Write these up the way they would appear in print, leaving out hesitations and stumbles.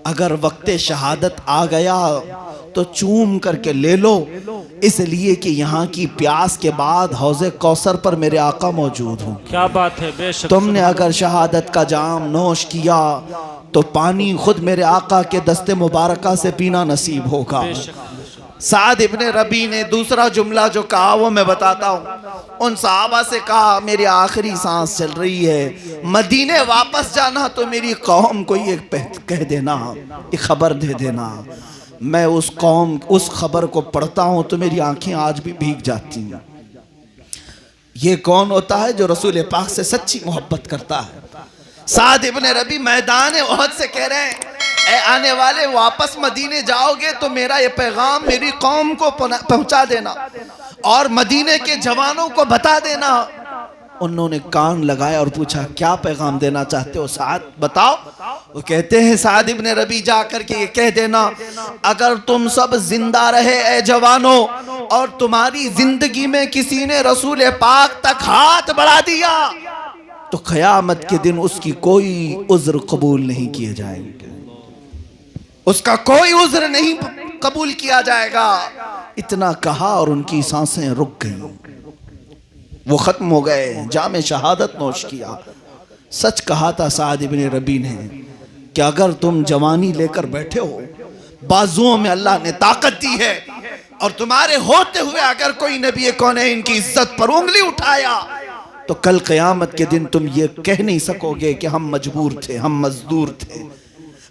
अगर वक्त शहादत आ गया तो चूम करके ले लो, इसलिए कि यहाँ की प्यास के बाद हौज़े कौसर पर मेरे आका मौजूद हूँ। क्या बात है, बेशक। तुमने अगर शहादत का जाम नोश किया तो पानी खुद मेरे आका के दस्ते मुबारका से पीना नसीब होगा। साद इब्ने रबी ने दूसरा जुमला जो कहा वो मैं बताता हूँ। उन सहाबा से कहा, मेरी आखिरी सांस चल रही है, मदीने वापस जाना तो मेरी कौम को ये कह देना, ये खबर दे देना। मैं उस कौम उस खबर को पढ़ता हूँ तो मेरी आंखें आज भी भीग जाती हैं। ये कौन होता है जो रसूल पाक से सच्ची मोहब्बत करता है। साद इब्ने रबी मैदान ओहद से कह रहे हैं, ए आने वाले, वापस मदीने जाओगे तो मेरा ये पैगाम मेरी कौम को पहुंचा देना और मदीने के जवानों को बता देना। उन्होंने कान लगाया और पूछा, क्या पैगाम देना चाहते हो साद, बताओ। वो कहते हैं, साद इब्ने रबी जा करके ये कह देना, अगर तुम सब जिंदा रहे ए जवानों और तुम्हारी जिंदगी में किसी ने रसूल पाक तक हाथ बढ़ा दिया तो क़यामत के दिन उसकी कोई उज़्र कबूल नहीं किए जाएंगे, उसका कोई उज़्र नहीं कबूल किया जाएगा। इतना कहा और उनकी सांसें रुक गईं, वो खत्म हो गए, जामे शहादत नोश किया। सच कहा था साद इब्ने रबी ने कि अगर तुम जवानी लेकर बैठे हो, बाजुओं में अल्लाह ने ताकत दी है और तुम्हारे होते हुए अगर कोई नबी कौनैन की इज्जत पर उंगली उठाया तो कल क़यामत के दिन तुम ये कह नहीं सकोगे कि हम मजबूर थे, हम मजदूर थे,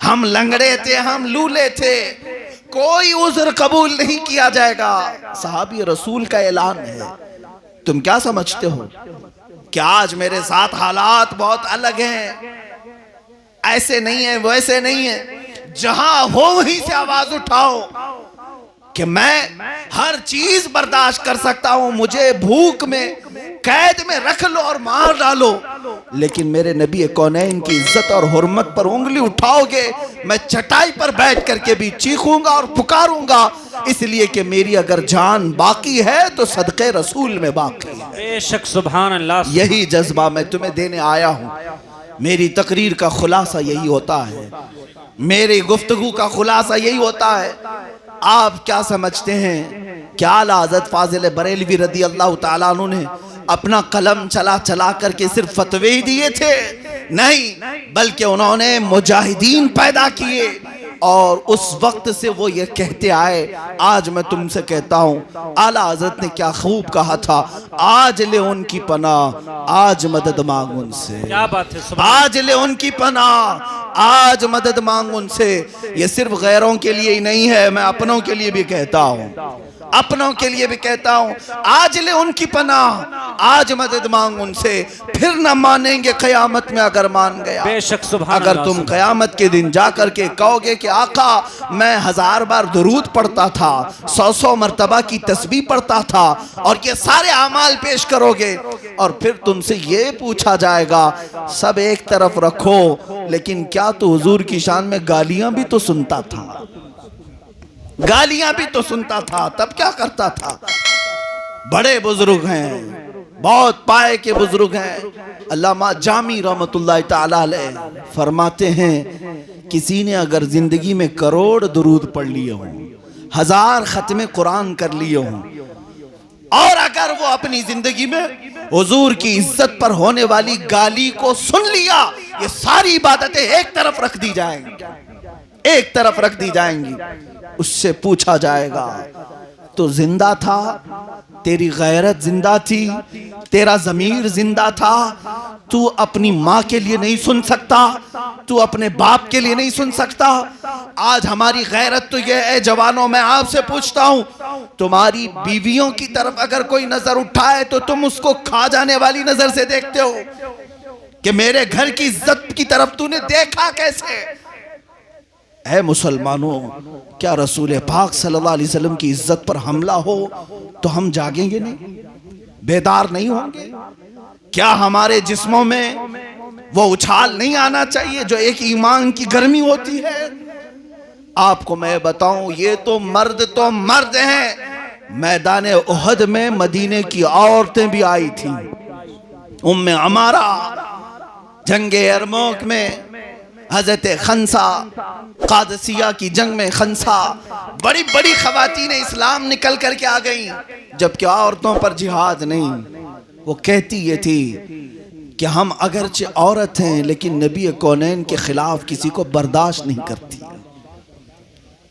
हम लंगड़े थे, हम लूले थे। कोई उज़्र कबूल नहीं किया जाएगा। साहबी रसूल का ऐलान है। तुम क्या समझते हो कि आज मेरे साथ हालात बहुत अलग हैं, ऐसे नहीं है, वैसे नहीं है। जहां हो वहीं से आवाज उठाओ कि मैं हर चीज बर्दाश्त कर सकता हूं, मुझे भूख में कैद में रख लो और मार डालो, लेकिन मेरे नबी कौनैन की इज्जत और हुर्मत पर उंगली उठाओगे, मैं चटाई पर बैठ करके भी चीखूंगा और पुकारूंगा, इसलिए कि मेरी अगर जान बाकी है तो सदक़े रसूल में बाकी है। बेशक, सुभान अल्लाह। यही जज्बा मैं तुम्हें देने आया हूं। मेरी तकरीर का खुलासा यही होता है, मेरी गुफ्तगू का खुलासा यही होता है। आप क्या समझते हैं क्या आला हज़रत फाजिल बरेलवी रदी अल्लाह ताला अन्हु ने अपना कलम चला चला करके सिर्फ फतवे ही दिए थे? नहीं, बल्कि उन्होंने मुजाहिदीन पैदा किए और उस वक्त से वो ये कहते आए। आज मैं तुमसे कहता हूँ, आला हज़रत ने क्या खूब कहा था, आज ले उनकी पनाह, आज मदद मांग उनसे। क्या बात है, आज ले उनकी पनाह, आज मदद मांग उनसे। ये सिर्फ गैरों के लिए ही नहीं है, मैं अपनों के लिए भी कहता हूँ, अपनों के लिए भी कहता हूँ, आज ले उनकी पनाह, आज मदद मांग उनसे। फिर न मानेंगे क़यामत में अगर मान गया। बेशक, सुभान अगर तुम क़यामत के दिन जा करके कहोगे कि आका मैं 1000 बार दुरूद पढ़ता था, 100 मरतबा की तस्बीह पढ़ता था, और ये सारे अमाल पेश करोगे और फिर तुमसे ये पूछा जाएगा, सब एक तरफ रखो, लेकिन क्या तू हुजूर की शान में गालियां भी तो सुनता था? गालियां भी तो सुनता था, तब क्या करता था? बड़े बुजुर्ग हैं, बहुत पाए के बुजुर्ग हैं। अल्लामा जामी रहमतुल्लाह ताला अलैह फरमाते हैं, किसी ने अगर जिंदगी में करोड़ दुरूद पढ़ लिए हों, 1000 खत्मे कुरान कर लिए हों, और अगर वो अपनी जिंदगी में हुजूर की इज्जत पर होने वाली गाली को सुन लिया, ये सारी इबादतें एक तरफ रख दी जाएंगी, एक तरफ रख दी जाएंगी। उससे पूछा जाएगा, तो जिंदा था, तेरी गैरत जिंदा थी, तेरा ज़मीर जिंदा था, तू अपनी माँ के लिए नहीं सुन सकता, तू अपने बाप के लिए नहीं सुन सकता? आज हमारी गैरत तो ये है, जवानों, मैं आपसे पूछता हूँ, तुम्हारी बीवियों की तरफ अगर कोई नजर उठाए तो तुम उसको खा जाने वाली नजर से देखते हो कि मेरे घर की इज्जत की तरफ तूने देखा कैसे? ऐ मुसलमानों, क्या रसूल पाक सल्लल्लाहु अलैहि वसल्लम की इज्जत पर हमला हो तो हम जागेंगे नहीं, बेदार नहीं होंगे? क्या हमारे जिस्मों में वो उछाल नहीं आना चाहिए जो एक ईमान की गर्मी होती है? आपको मैं बताऊं, ये तो मर्द हैं। मैदान उहद में मदीने की औरतें भी आई थी। उम्मे अमारा जंगे यरमुक में हजरत खंसा कादसिया की जंग में खंसा बड़ी बड़ी खवातीन इस्लाम निकल करके आ गई, जबकि औरतों पर जिहाद नहीं। वो कहती ये थी कि हम अगरचे औरत हैं लेकिन नबी कौनैन के खिलाफ किसी को बर्दाश्त नहीं करती,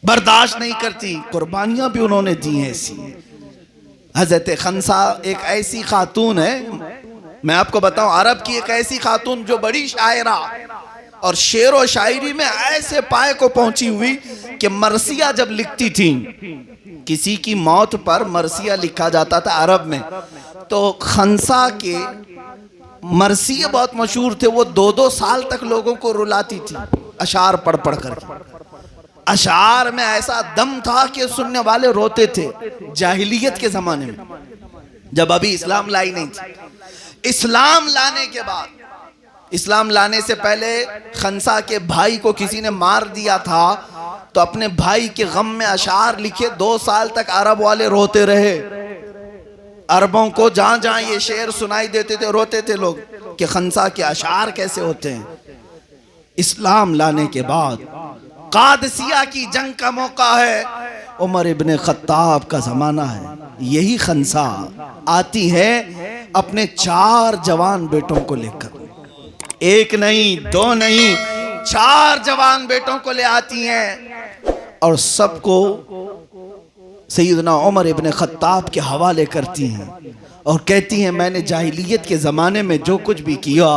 बर्दाश्त नहीं करती। कुर्बानियां भी उन्होंने दी हैं ऐसी। हजरत खंसा एक ऐसी खातून है, मैं आपको बताऊं, अरब की एक ऐसी खातून जो बड़ी शायरा और शेर व शायरी में ऐसे पाए को पहुंची हुई कि मरसिया जब लिखती थी, किसी की मौत पर मरसिया लिखा जाता था अरब में, तो खंसा के मरसिया बहुत मशहूर थे। वो 2-2 साल तक लोगों को रुलाती थी अशार पढ़ पढ़ कर। अशार में ऐसा दम था कि सुनने वाले रोते थे। जाहिलियत के जमाने में, जब अभी इस्लाम लाई नहीं थी। इस्लाम लाने के बाद, इस्लाम लाने से पहले खंसा के भाई को किसी ने मार दिया था, तो अपने भाई के गम में अशार लिखे। 2 साल तक अरब वाले रोते रहे। अरबों को जहां जहां ये शेर सुनाई देते थे रोते थे लोग कि खंसा के अशार कैसे होते हैं। इस्लाम लाने के बाद कादसिया की जंग का मौका है, उमर इब्ने खत्ताब का जमाना है। यही खंसा आती है अपने 4 जवान बेटों को लेकर, 1 नहीं 2 नहीं 4 जवान बेटों को ले आती हैं और सबको सैयदना उमर इब्ने खत्ताब के हवाले करती हैं और कहती हैं मैंने जाहिलियत के ज़माने में जो कुछ भी किया,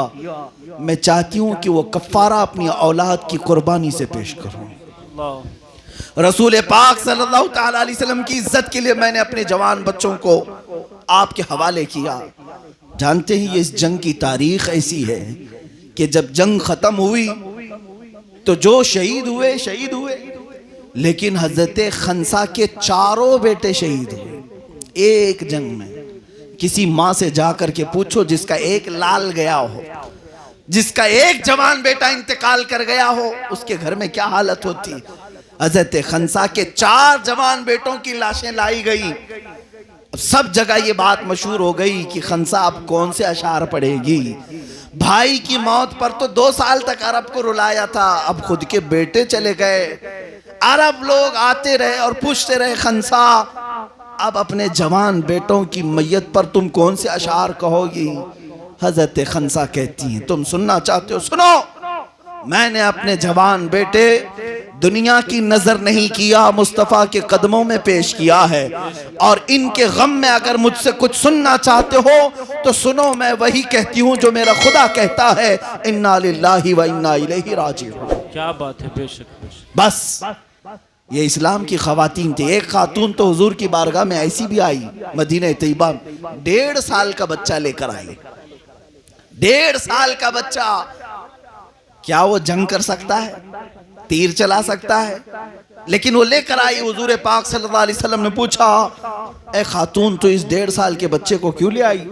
मैं चाहती हूँ कि वो कफ़ारा अपनी औलाद की कुर्बानी से पेश करूँ। रसूल पाक सल्लल्लाहु तआला अलैहि वसल्लम की इज्जत के लिए मैंने अपने जवान बच्चों को आपके हवाले किया। जानते हैं ये इस जंग की तारीख ऐसी है कि जब जंग ख़त्म हुई तो जो शहीद हुए शहीद हुए, लेकिन हजरत खंसा के 4 बेटे शहीद हुए एक जंग में। किसी माँ से जाकर के पूछो जिसका एक लाल गया हो, जिसका एक जवान बेटा इंतकाल कर गया हो, उसके घर में क्या हालत होती। हजरत खंसा के 4 जवान बेटों की लाशें लाई गई। सब जगह ये बात मशहूर हो गई कि खंसा अब कौन से अशार पढ़ेगी। भाई की मौत पर तो 2 साल तक अरब को रुलाया था, अब खुद के बेटे चले गए। अरब लोग आते रहे और पूछते रहे खंसा अब अपने जवान बेटों की मैयत पर तुम कौन से अशार कहोगी। हजरत खंसा कहती हैं तुम सुनना चाहते हो सुनो, मैंने अपने जवान बेटे दुनिया की नजर नहीं किया, मुस्तफ़ा के कदमों में पेश किया है, और इनके गम में अगर मुझसे कुछ सुनना चाहते हो तो सुनो, मैं वही कहती हूँ जो मेरा खुदा कहता है, इन्ना लिल्लाहि व इन्ना इलैहि राजिऊन। क्या बात है, बेशक बेशक। बस ये इस्लाम की खवातीन थी। एक खातून तो हुजूर की बारगाह में ऐसी भी आई, मदीना तैयबा, 1.5 साल का बच्चा लेकर आई। 1.5 साल का बच्चा, क्या वो जंग कर सकता है, तीर चला सकता है? लेकिन वो लेकर आई। हुजूर पाक सल्लल्लाहु अलैहि वसल्लम ने पूछा, ए खातून तो इस 1.5 साल के बच्चे को क्यों ले आई?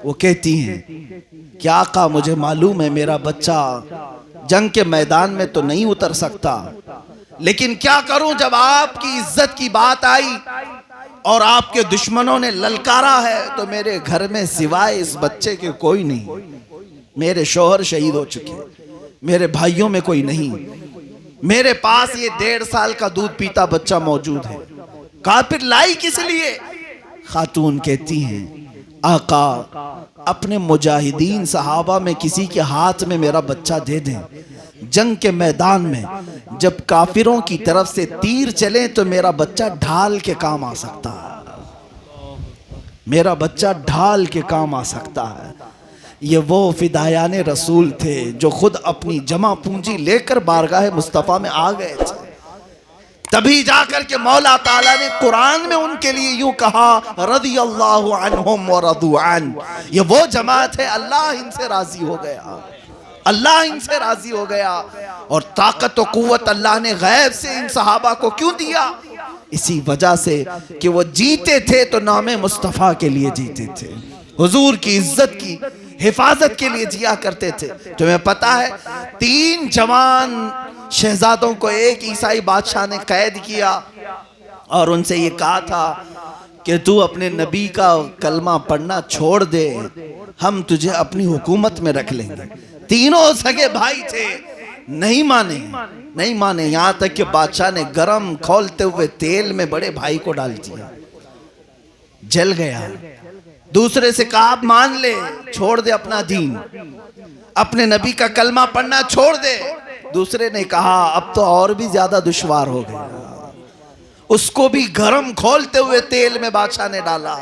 वो कहती हैं क्या आका मुझे मालूम है मेरा बच्चा जंग के मैदान में तो नहीं उतर सकता, लेकिन क्या करूं, जब आपकी इज्जत की बात आई और आपके दुश्मनों ने ललकारा है तो मेरे घर में सिवाय इस बच्चे के कोई नहीं। मेरे शौहर शहीद हो चुके, मेरे भाइयों में कोई नहीं, मेरे पास ये 1.5 साल का दूध पीता बच्चा मौजूद है। कहा फिर लाई किस लिए? खातून कहती हैं आका अपने मुजाहिदीन सहाबा में किसी के हाथ में मेरा बच्चा दे दें, जंग के मैदान में जब काफिरों की तरफ से तीर चले तो मेरा बच्चा ढाल के काम आ सकता है, मेरा बच्चा ढाल के काम आ सकता है। ये वो फिदायान रसूल थे जो खुद अपनी जमा पूंजी लेकर बारगाह मुस्तफ़ा में आ गए थे। तभी जाकर के मौला ताला ने कुरान में उनके लिए यूं कहा, रज़ियल्लाहु अन्हुम व रज़ू अन। ये वो जमात है, अल्लाह इनसे राजी हो गया, अल्लाह इनसे राजी हो गया। और ताकत और कुव्वत अल्लाह ने गैब से इन सहाबा को क्यों दिया? इसी वजह से कि वो जीते थे तो नामे मुस्तफ़ा के लिए जीते थे, हुजूर की इज्जत की हिफाजत के लिए जिया करते थे। तुम्हें पता है 3 जवान शहजादों को एक ईसाई बादशाह ने कैद किया और उनसे ये कहा था कि तू अपने नबी का कलमा पढ़ना छोड़ दे, हम तुझे अपनी हुकूमत में रख लेंगे। तीनों सगे भाई थे, नहीं माने, नहीं माने। यहां तक कि बादशाह ने गरम खौलते हुए तेल में बड़े भाई को डाल दिया, जल गया। दूसरे से कहा आप मान ले, छोड़ दे अपना दीन, अपने नबी का कलमा पढ़ना छोड़ दे। दूसरे ने कहा अब तो और भी ज्यादा दुश्वार हो गया। उसको भी गरम खोलते हुए तेल में बादशाह ने डाला।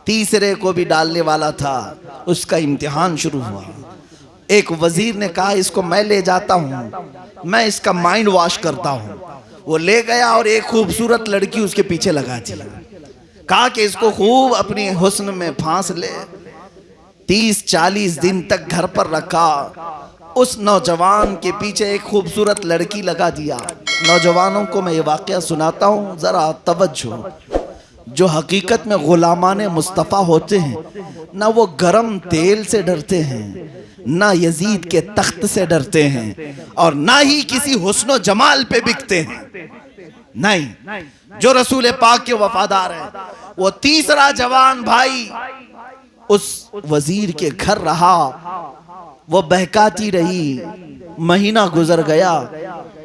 तीसरे को भी डालने वाला था, उसका इम्तिहान शुरू हुआ। एक वजीर ने कहा इसको मैं ले जाता हूं, मैं इसका माइंड वॉश करता हूं। वो ले गया और एक खूबसूरत लड़की उसके पीछे लगा दी। कहा कि इसको खूब अपनी हुस्न में फांस ले। 30-40 दिन तक घर पर रखा। उस नौजवान के पीछे एक खूबसूरत लड़की लगा दिया। नौजवानों को मैं ये वाकया सुनाता हूँ, जरा तवज्जो। जो हकीकत में गुलामान मुस्तफ़ा होते हैं ना वो गरम तेल से डरते हैं, ना यजीद के तख्त से डरते हैं, और ना ही किसी हुस्न जमाल पे बिकते हैं। नहीं, जो रसूल पाक के वफादार हैं। वो तीसरा जवान भाई उस वजीर के घर रहा। वो बहकाती रही, महीना गुजर गया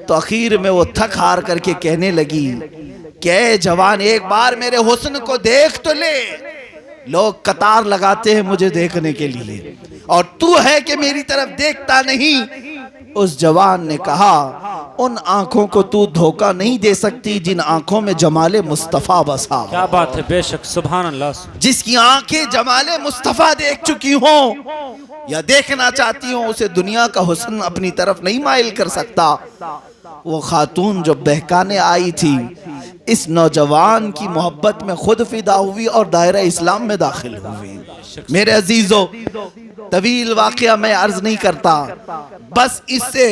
तो आखिर में वो थक हार करके कहने लगी कि जवान एक बार मेरे हुस्न को देख तो ले। लोग कतार लगाते हैं मुझे देखने के लिए और तू है कि मेरी तरफ देखता नहीं। उस जवान ने कहा उन आंखों को तू धोखा नहीं दे सकती जिन आंखों में जमाले मुस्तफा बसा। क्या बात है, बेशक, सुभान अल्लाह। जिसकी आंखें जमाले मुस्तफा देख चुकी हो या देखना चाहती हो, उसे दुनिया का हुस्न अपनी तरफ नहीं माइल कर सकता। वो खातून जो बहकाने आई थी, इस नौजवान की मोहब्बत में खुद फिदा हुई और दायरा इस्लाम में दाखिल हुई। मेरे अजीजों, तवील वाकया मैं अर्ज नहीं करता, बस इससे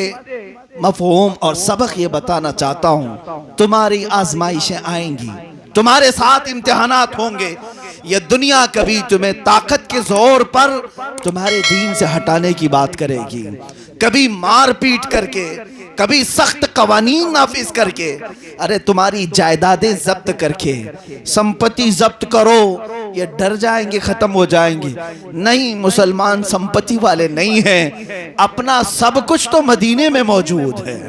मफहूम और सबक ये बताना चाहता हूँ। तुम्हारी आजमाइशें आएंगी, तुम्हारे साथ इम्तिहानात होंगे। ये दुनिया कभी तुम्हें ताकत के जोर पर तुम्हारे दीन से हटाने की बात करेगी, कभी मार पीट करके, कभी सख्त कवानीन नाफिज करके, अरे तुम्हारी जायदादें जब्त करके, संपत्ति जब्त करो, ये डर जाएंगे, खत्म हो जाएंगे। नहीं, मुसलमान संपत्ति वाले नहीं हैं, अपना सब कुछ तो मदीने में मौजूद है।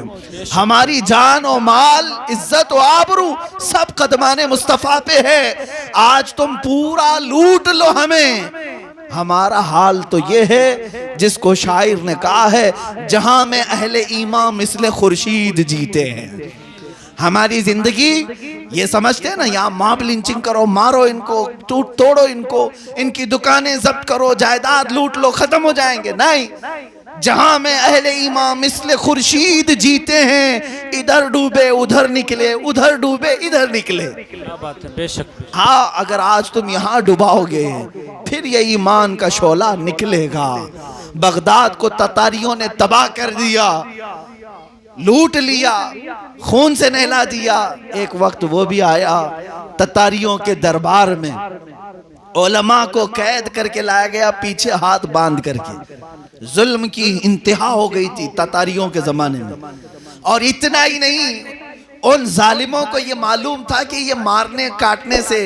हमारी जान और माल, इज्जत और आबरू सब कदमाने मुस्तफा पे है। आज तुम पूरा लूट लो हमें, हमारा हाल तो ये है जिसको शायर ने कहा है जहां में अहले ईमान मिसले खुर्शीद जीते हैं। हमारी जिंदगी ये समझते हैं ना, यहाँ मॉब लिंचिंग करो, मारो इनको, टूट तोड़ो इनको, इनकी दुकानें जब्त करो, जायदाद लूट लो, खत्म हो जाएंगे। नहीं, जहां में अहले ईमान मिसले खुर्शीद जीते हैं, इधर डूबे उधर निकले, उधर डूबे इधर निकले। क्या बात है, बेशक। हाँ, अगर आज तुम यहाँ डुबाओगे फिर ये ईमान का शोला निकलेगा। बगदाद को ततारियों ने तबाह कर दिया, लूट लिया, खून से नहला दिया। एक वक्त वो भी आया, ततारियों के दरबार में उलमा को कैद करके लाया गया, पीछे हाथ बांध करके। जुल्म की इंतहा हो गई थी ततारियों के जमाने में। और इतना ही नहीं, उन जालिमों को ये मालूम था कि ये मारने काटने से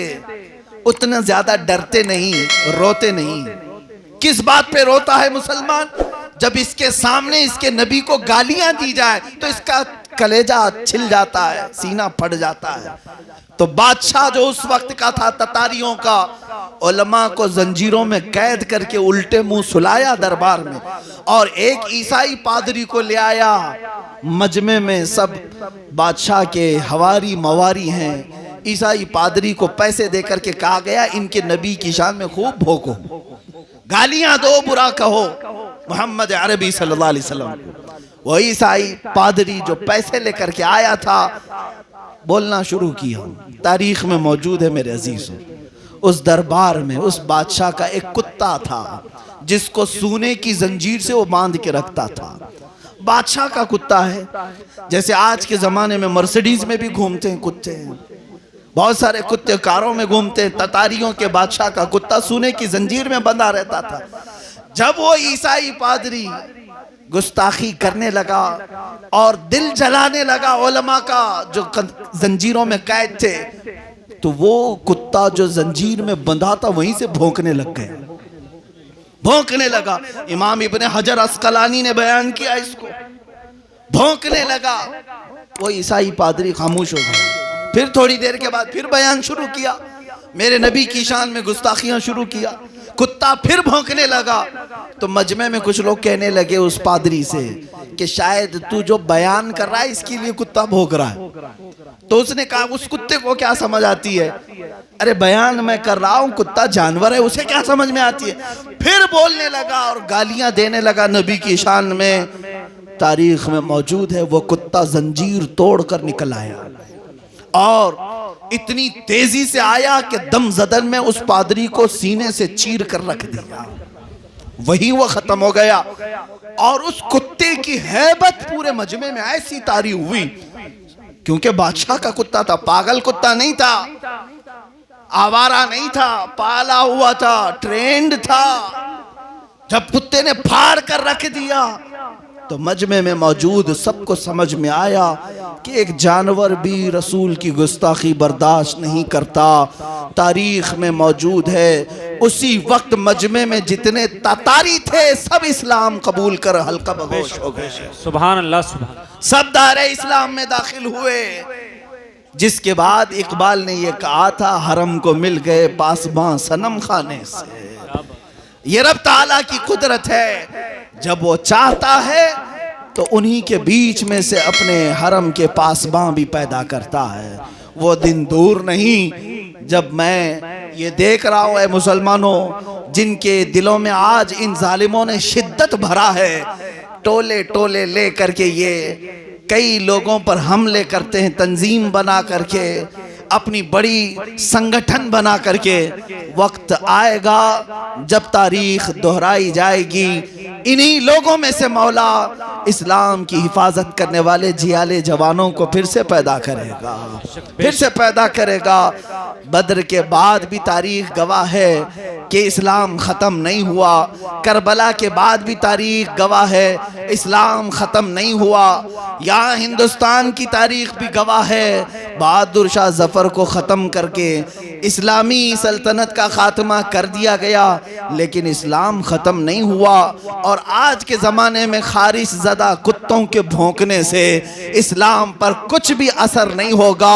उतना ज्यादा डरते नहीं, रोते नहीं। किस बात पे रोता है मुसलमान? जब इसके सामने इसके नबी को गालियां दी जाए तो इसका कलेजा छिल जाता है, सीना फट जाता है। तो बादशाह जो उस वक्त का था ततारियों का, उलमा को जंजीरों में कैद करके उल्टे मुंह सुलाया दरबार में, और एक ईसाई पादरी को ले आया मजमे में। सब बादशाह के हवारी मवारी हैं। ईसाई पादरी को पैसे देकर के कहा गया इनके नबी की शान में खूब भोंको, गालियां दो, बुरा कहो मोहम्मद अरबी सल्लल्लाहु अलैहि वसल्लम को। वो ईसाई पादरी जो पैसे लेकर के आया था, बोलना शुरू किया। तारीख में मौजूद है मेरे अजीजों, उस दरबार में उस बादशाह का एक कुत्ता था जिसको सोने की जंजीर से वो बांध के रखता था। बादशाह का कुत्ता है, जैसे आज के जमाने में मर्सिडीज में भी घूमते हैं कुत्ते हैं, बहुत सारे कुत्ते कारों में घूमते हैं। ततारियों के बादशाह का कुत्ता सोने की जंजीर में बंधा रहता था। जब वो ईसाई पादरी गुस्ताखी करने लगा और दिल जलाने लगा उलमा का जो जंजीरों में कैद थे, तो वो कुत्ता जो जंजीर में बंधा था वहीं से भौंकने लग गया, भौंकने लगा। इमाम इब्ने हजर अस्कलानी ने बयान किया इसको। भौंकने लगा। वो ईसाई पादरी खामोश हो गया। फिर थोड़ी देर के बाद फिर बयान शुरू किया, मेरे नबी की शान में गुस्ताखियां शुरू किया। कुत्ता फिर भौंकने लगा। तो मजमे में कुछ लोग कहने लगे उस पादरी से कि शायद तू जो बयान कर रहा है इसके लिए कुत्ता भौंक रहा है। तो उसने कहा उस कुत्ते को क्या समझ आती है? अरे बयान मैं कर रहा हूं, कुत्ता जानवर है, उसे क्या समझ में आती है? फिर बोलने लगा और गालियां देने लगा नबी की शान में। तारीख में मौजूद है वो कुत्ता जंजीर तोड़कर निकल आया और इतनी तेजी से आया कि दम जदन में उस पादरी को सीने से चीर कर रख दिया। वही वो खत्म हो गया। और उस कुत्ते की हैबत पूरे मजमे में ऐसी तारी हुई, क्योंकि बादशाह का कुत्ता था, पागल कुत्ता नहीं था, आवारा नहीं था, पाला हुआ था, ट्रेंड था। जब कुत्ते ने फाड़ कर रख दिया तो मजमे में मौजूद सबको समझ में आया कि एक जानवर भी रसूल की गुस्ताखी बर्दाश्त नहीं करता। तारीख में मौजूद है उसी वक्त मजमे में जितने तातारी थे सब इस्लाम कबूल कर हल्का बगोश हो गए। सुभान अल्लाह, सुभान। सब दायरे इस्लाम में दाखिल हुए। जिसके बाद इकबाल ने यह कहा था, हरम को मिल गए पासबां सनम खाने से। ये रब ताला की कुदरत है, जब वो चाहता है तो उन्हीं के बीच में से अपने हरम के पासबां भी पैदा करता है। वो दिन दूर नहीं जब मैं ये देख रहा हूँ ऐ मुसलमानों, जिनके दिलों में आज इन जालिमों ने शिद्दत भरा है, टोले टोले ले करके ये कई लोगों पर हमले करते हैं, तंजीम बना करके, अपनी बड़ी संगठन बना करके। वक्त आएगा जब तारीख दोहराई जाएगी, इन्हीं लोगों में से मौला इस्लाम की हिफाजत करने वाले जियाले जवानों को फिर से पैदा करेगा, फिर से पैदा करेगा। बद्र के बाद भी तारीख गवाह है कि इस्लाम ख़त्म नहीं हुआ। करबला के बाद भी तारीख गवाह है इस्लाम ख़त्म नहीं हुआ। यहाँ हिंदुस्तान की तारीख भी गवाह है, बहादुर शाह जफर को ख़त्म करके इस्लामी सल्तनत का खात्मा कर दिया गया, लेकिन इस्लाम ख़त्म नहीं हुआ। और आज के ज़माने में खारिश ज़दा कुत्तों के भौंकने से इस्लाम पर कुछ भी असर नहीं होगा।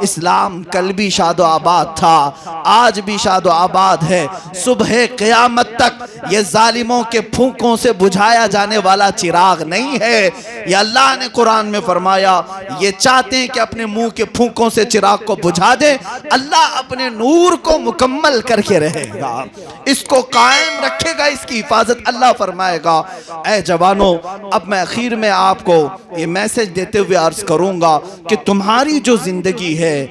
इस्लाम कल भी शादो आबाद था, आज भी शादो आबाद है। सुबह क़यामत तक ये जालिमों के फूंकों से बुझाया जाने वाला चिराग नहीं है। ये अल्लाह ने कुरान में फरमाया, ये चाहते हैं कि अपने मुंह के फूंकों से चिराग को बुझा दे, अल्लाह अपने नूर को मुकम्मल करके रहेगा, इसको कायम रखेगा, इसकी हिफाजत अल्लाह फरमाएगा। ऐ जवानों, अब मैं आखिर में आपको ये मैसेज देते हुए अर्ज करूंगा कि तुम्हारी जो जिंदगी है